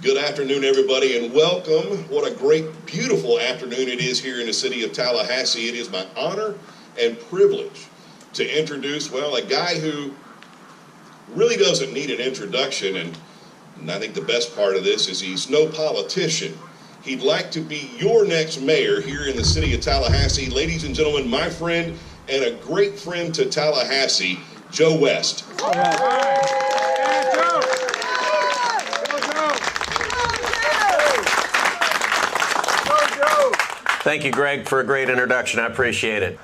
Good afternoon, everybody, and welcome. What a great, beautiful afternoon it is here in the city of Tallahassee. It is my honor and privilege to introduce, well, a guy who really doesn't need an introduction, and I think the best part of this is he's no politician. He'd like to be your next mayor here in the city of Tallahassee. Ladies and gentlemen, my friend and a great friend to Tallahassee, Joe West. All right. Thank you, Greg, for a great introduction. I appreciate it.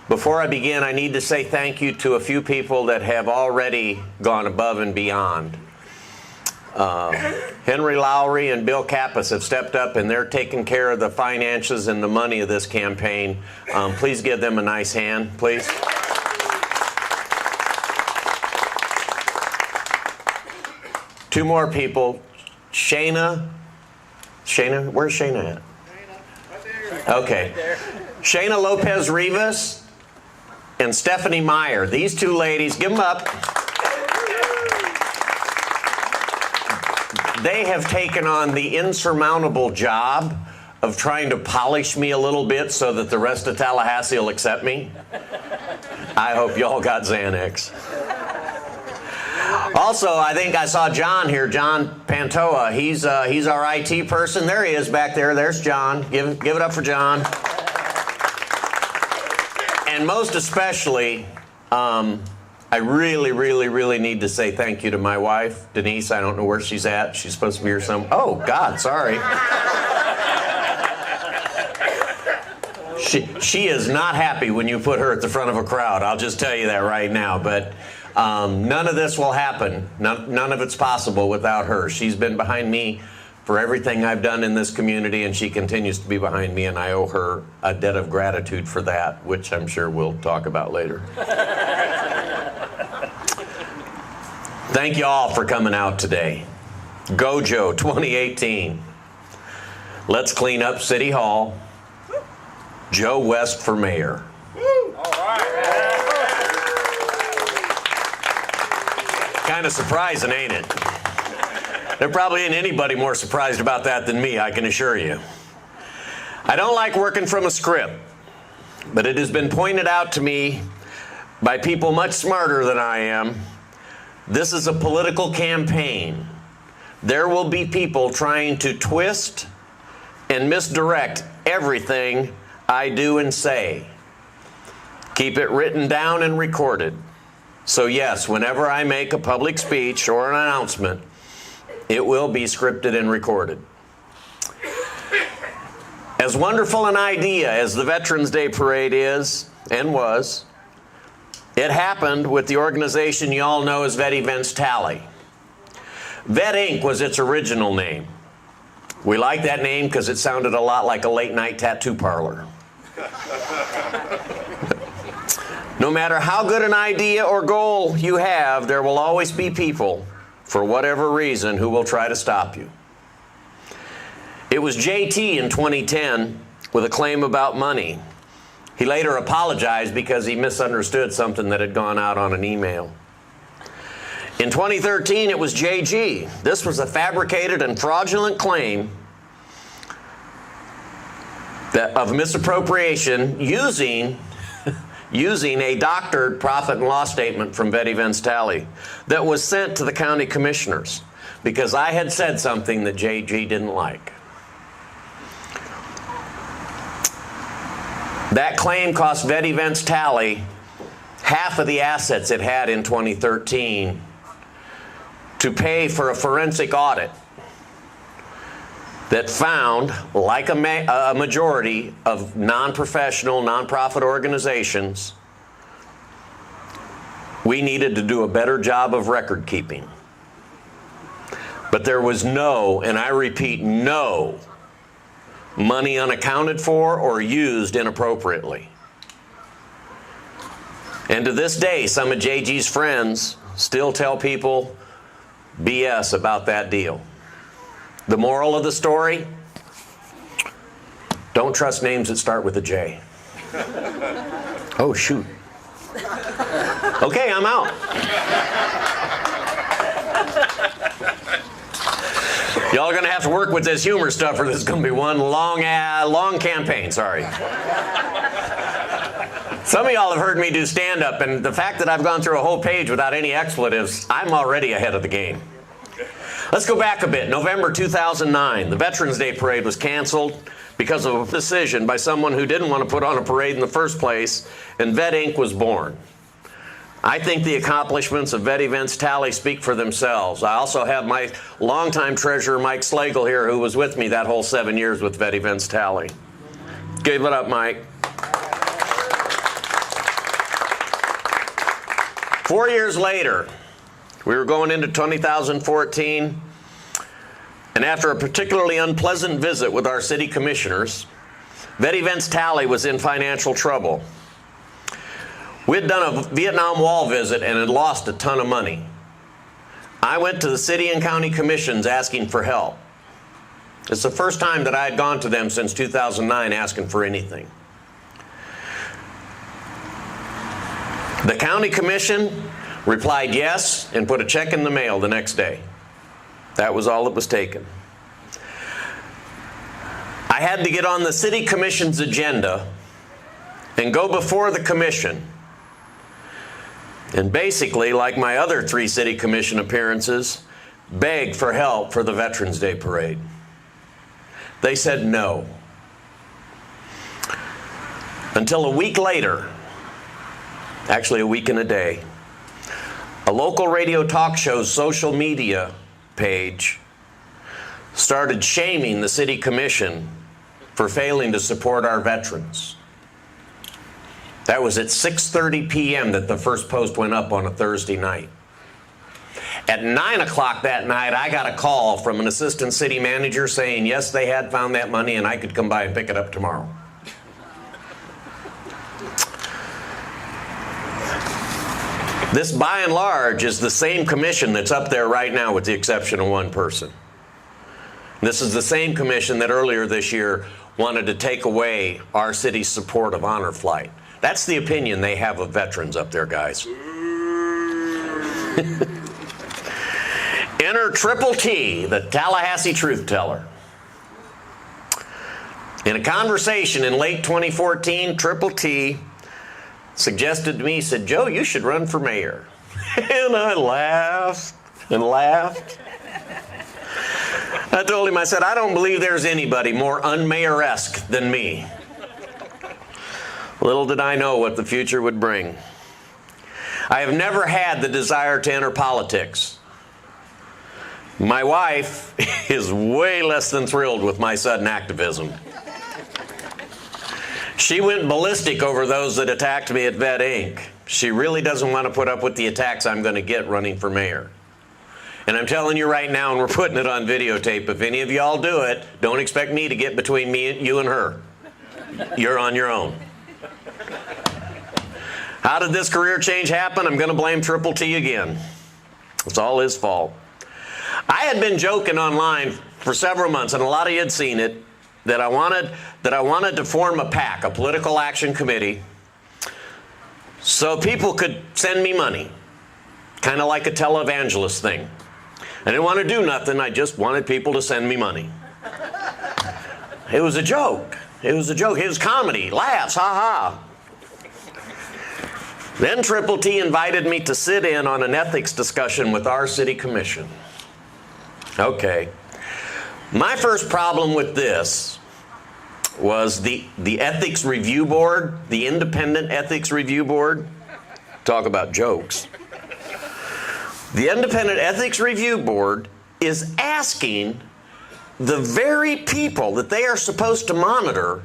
Before I begin, I need to say thank you to a few people that have already gone above and beyond. Henry Lowry and Bill Kappas have stepped up, and they're taking care of the finances and the money of this campaign. Please give them a nice hand, please. Two more people. Shayna, where's Shayna at? Okay. Shayna Lopez Rivas and Stephanie Meyer. These two ladies, give them up. They have taken on the insurmountable job of trying to polish me a little bit so that the rest of Tallahassee will accept me. I hope y'all got Xanax. Also, I think I saw John here, John Pantoa. He's our IT person. There he is back there. There's John. Give it up for John. And most especially, I really need to say thank you to my wife, Denise. I don't know where she's at. She's supposed to be here somewhere. Oh, God, sorry. She is not happy when you put her at the front of a crowd. I'll just tell you that right now. But none of this will happen. None of it's possible without her. She's been behind me for everything I've done in this community, and she continues to be behind me, and I owe her a debt of gratitude for that, which I'm sure we'll talk about later. Thank you all for coming out today. Go Joe 2018. Let's clean up City Hall. Joe West for mayor. All right. Kind of surprising, ain't it? There probably ain't anybody more surprised about that than me, I can assure you. I don't like working from a script, but it has been pointed out to me by people much smarter than I am. This is a political campaign. There will be people trying to twist and misdirect everything I do and say. Keep it written down and recorded. So yes, whenever I make a public speech or an announcement, it will be scripted and recorded. As wonderful an idea as the Veterans Day Parade is, and was, it happened with the organization you all know as Vet Events Tally. Vet Inc. was its original name. We liked that name because it sounded a lot like a late-night tattoo parlor. No matter how good an idea or goal you have, there will always be people, for whatever reason, who will try to stop you. It was JT in 2010 with a claim about money. He later apologized because he misunderstood something that had gone out on an email. In 2013, it was JG. This was a fabricated and fraudulent claim of misappropriation using a doctored profit and loss statement from Vet Events Tally that was sent to the county commissioners because I had said something that JG didn't like. That claim cost Vet Events Tally half of the assets it had in 2013 to pay for a forensic audit that found, like a majority of non-professional, non-profit organizations, we needed to do a better job of record keeping. But there was no, and I repeat, no money unaccounted for or used inappropriately. And to this day, some of JG's friends still tell people BS about that deal. The moral of the story, don't trust names that start with a J. Oh, shoot. Okay, I'm out. Y'all are going to have to work with this humor stuff, or this is going to be one long campaign. Sorry. Some of y'all have heard me do stand-up, and the fact that I've gone through a whole page without any expletives, I'm already ahead of the game. Let's go back a bit. November 2009, the Veterans Day Parade was canceled because of a decision by someone who didn't want to put on a parade in the first place, and Vet Inc. was born. I think the accomplishments of Vet Events Tally speak for themselves. I also have my longtime treasurer, Mike Slagle, here, who was with me that whole 7 years with Vet Events Tally. Give it up, Mike. 4 years later, we were going into 2014, and after a particularly unpleasant visit with our city commissioners, Vet Events Tally was in financial trouble. We had done a Vietnam Wall visit and had lost a ton of money. I went to the city and county commissions asking for help. It's the first time that I had gone to them since 2009 asking for anything. The county commission replied yes and put a check in the mail the next day. That was all that was taken. I had to get on the city commission's agenda and go before the commission. And basically, like my other 3 city commission appearances, beg for help for the Veterans Day Parade. They said no. Until a week later, actually a week and a day, a local radio talk show's social media page started shaming the city commission for failing to support our veterans. That was at 6:30 p.m. that the first post went up on a Thursday night. At 9 o'clock that night, I got a call from an assistant city manager saying, yes, they had found that money and I could come by and pick it up tomorrow. This, by and large, is the same commission that's up there right now with the exception of one person. This is the same commission that earlier this year wanted to take away our city's support of honor flight. That's the opinion they have of veterans up there, guys. Enter Triple T, the Tallahassee truth teller. In a conversation in late 2014, Triple T suggested to me, he said, Joe, you should run for mayor. And I laughed and laughed. I told him, I said, I don't believe there's anybody more un-mayor-esque than me. Little did I know what the future would bring. I have never had the desire to enter politics. My wife is way less than thrilled with my sudden activism. She went ballistic over those that attacked me at Vet Inc. She really doesn't want to put up with the attacks I'm going to get running for mayor. And I'm telling you right now, and we're putting it on videotape, if any of y'all do it, don't expect me to get between you and her. You're on your own. How did this career change happen? I'm going to blame Triple T again. It's all his fault. I had been joking online for several months, and a lot of you had seen it, that I wanted to form a PAC, a political action committee, so people could send me money, kind of like a televangelist thing. I didn't want to do nothing. I just wanted people to send me money. It was a joke. It was a joke. It was comedy, laughs, ha ha. Then Triple T invited me to sit in on an ethics discussion with our city commission. Okay. My first problem with this was the ethics review board, the independent ethics review board. Talk about jokes. The independent ethics review board is asking the very people that they are supposed to monitor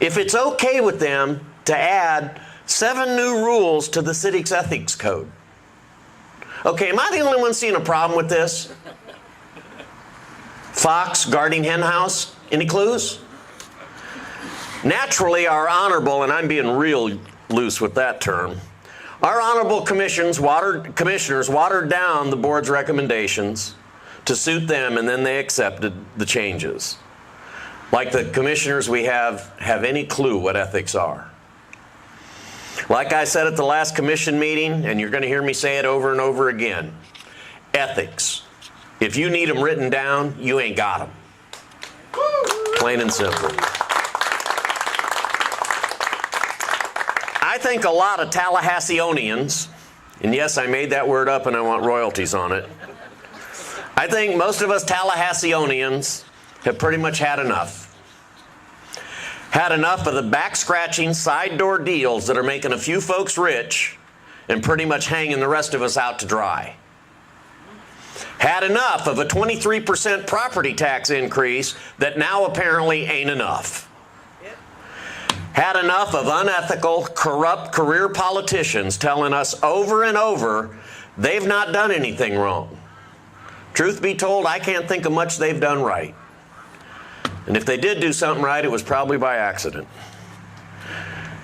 if it's okay with them to add 7 new rules to the city's ethics code. Okay, am I the only one seeing a problem with this? Fox guarding hen house? Any clues? Naturally, our honorable, and I'm being real loose with that term, our honorable commissioners watered down the board's recommendations to suit them, and then they accepted the changes. Like the commissioners we have any clue what ethics are. Like I said at the last commission meeting, and you're going to hear me say it over and over again, ethics If you need them written down, you ain't got them. Plain and simple. I think a lot of Tallahasseonians, and yes, I made that word up and I want royalties on it. I think most of us Tallahasseonians have pretty much had enough. Had enough of the back-scratching, side-door deals that are making a few folks rich and pretty much hanging the rest of us out to dry. Had enough of a 23% property tax increase that now apparently ain't enough. Had enough of unethical, corrupt career politicians telling us over and over they've not done anything wrong. Truth be told, I can't think of much they've done right. And if they did do something right, it was probably by accident.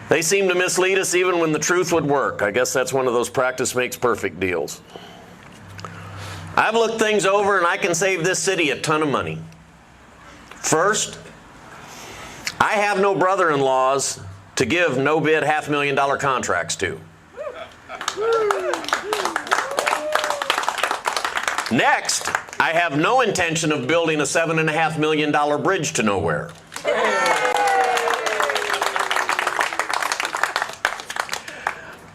They seem to mislead us even when the truth would work. I guess that's one of those practice makes perfect deals. I've looked things over and I can save this city a ton of money. First, I have no brother-in-laws to give no-bid $500,000 contracts to. Next, I have no intention of building a $7.5 million bridge to nowhere.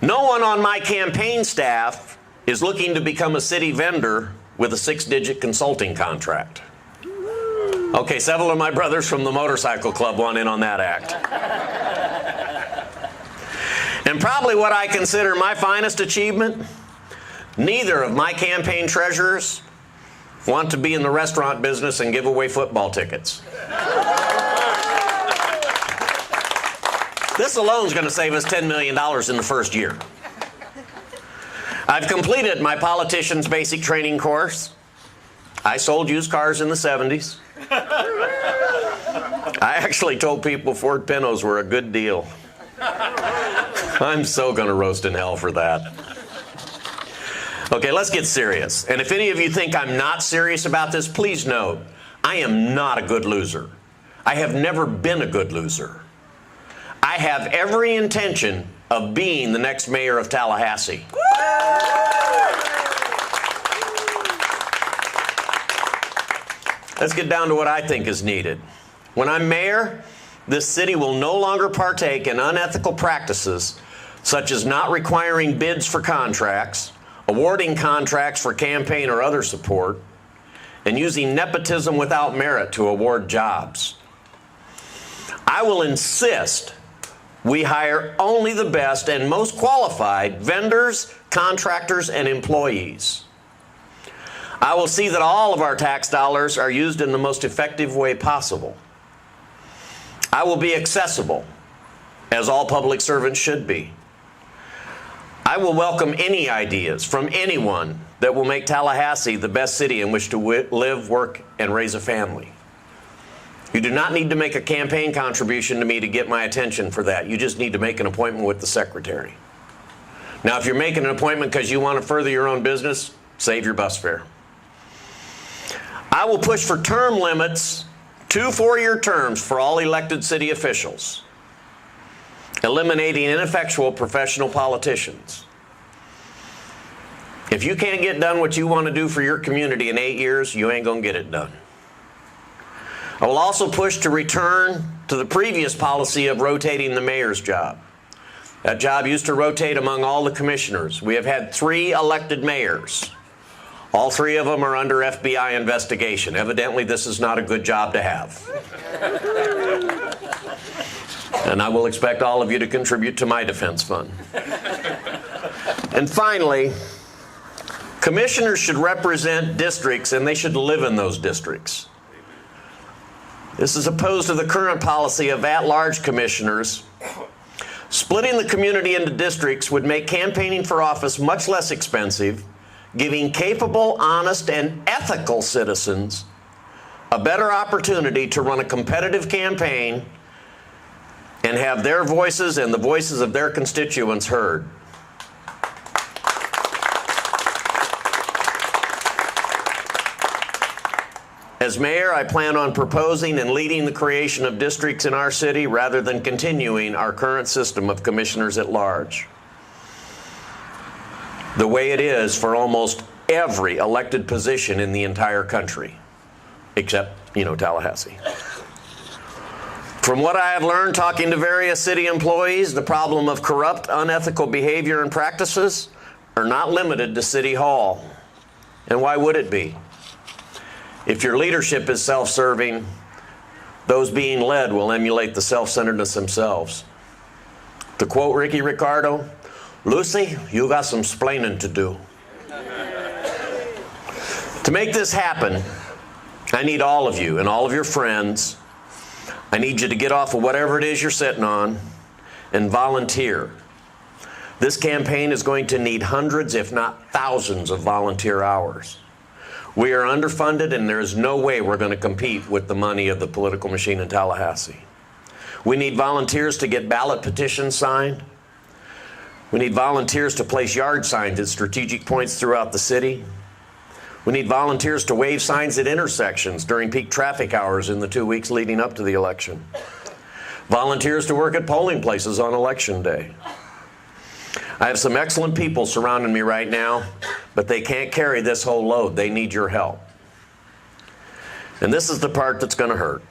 No one on my campaign staff is looking to become a city vendor with a 6-digit consulting contract. Okay, several of my brothers from the motorcycle club want in on that act. And probably what I consider my finest achievement, neither of my campaign treasurers want to be in the restaurant business and give away football tickets. This alone is going to save us $10 million in the first year. I've completed my politician's basic training course. I sold used cars in the 70s. I actually told people Ford Pintos were a good deal. I'm so going to roast in hell for that. Okay, let's get serious. And if any of you think I'm not serious about this, please note, I am not a good loser. I have never been a good loser. I have every intention of being the next mayor of Tallahassee. Let's get down to what I think is needed. When I'm mayor, this city will no longer partake in unethical practices such as not requiring bids for contracts, awarding contracts for campaign or other support, and using nepotism without merit to award jobs. I will insist we hire only the best and most qualified vendors, contractors, and employees. I will see that all of our tax dollars are used in the most effective way possible. I will be accessible, as all public servants should be. I will welcome any ideas from anyone that will make Tallahassee the best city in which to live, work, and raise a family. You do not need to make a campaign contribution to me to get my attention for that. You just need to make an appointment with the secretary. Now, if you're making an appointment because you want to further your own business, save your bus fare. I will push for term limits, 2 4-year terms for all elected city officials, eliminating ineffectual professional politicians. If you can't get done what you want to do for your community in 8 years, you ain't going to get it done. I will also push to return to the previous policy of rotating the mayor's job. That job used to rotate among all the commissioners. We have had 3 elected mayors. All 3 of them are under FBI investigation. Evidently, this is not a good job to have. And I will expect all of you to contribute to my defense fund. And finally, commissioners should represent districts and they should live in those districts. This is opposed to the current policy of at-large commissioners. Splitting the community into districts would make campaigning for office much less expensive, giving capable, honest, and ethical citizens a better opportunity to run a competitive campaign and have their voices and the voices of their constituents heard. As mayor, I plan on proposing and leading the creation of districts in our city rather than continuing our current system of commissioners at large. The way it is for almost every elected position in the entire country, except, Tallahassee. From what I have learned talking to various city employees, the problem of corrupt, unethical behavior and practices are not limited to City Hall. And why would it be? If your leadership is self-serving, those being led will emulate the self-centeredness themselves. To quote Ricky Ricardo, "Lucy, you got some splaining to do." To make this happen, I need all of you and all of your friends. I need you to get off of whatever it is you're sitting on and volunteer. This campaign is going to need hundreds, if not thousands, of volunteer hours. We are underfunded, and there is no way we're going to compete with the money of the political machine in Tallahassee. We need volunteers to get ballot petitions signed. We need volunteers to place yard signs at strategic points throughout the city. We need volunteers to wave signs at intersections during peak traffic hours in the 2 weeks leading up to the election. Volunteers to work at polling places on Election Day. I have some excellent people surrounding me right now, but they can't carry this whole load. They need your help. And this is the part that's going to hurt.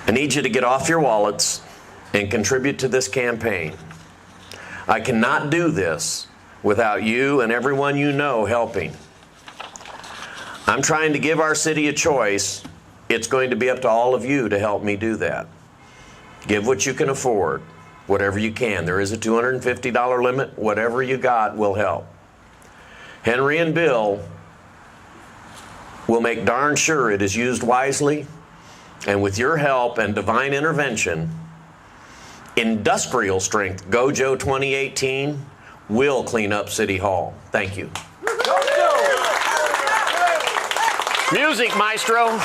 I need you to get off your wallets and contribute to this campaign. I cannot do this without you and everyone you know helping. I'm trying to give our city a choice. It's going to be up to all of you to help me do that. Give what you can afford, whatever you can. There is a $250 limit. Whatever you got will help. Henry and Bill will make darn sure it is used wisely, and with your help and divine intervention, industrial strength GoJo 2018 will clean up City Hall. Thank you. Music, maestro.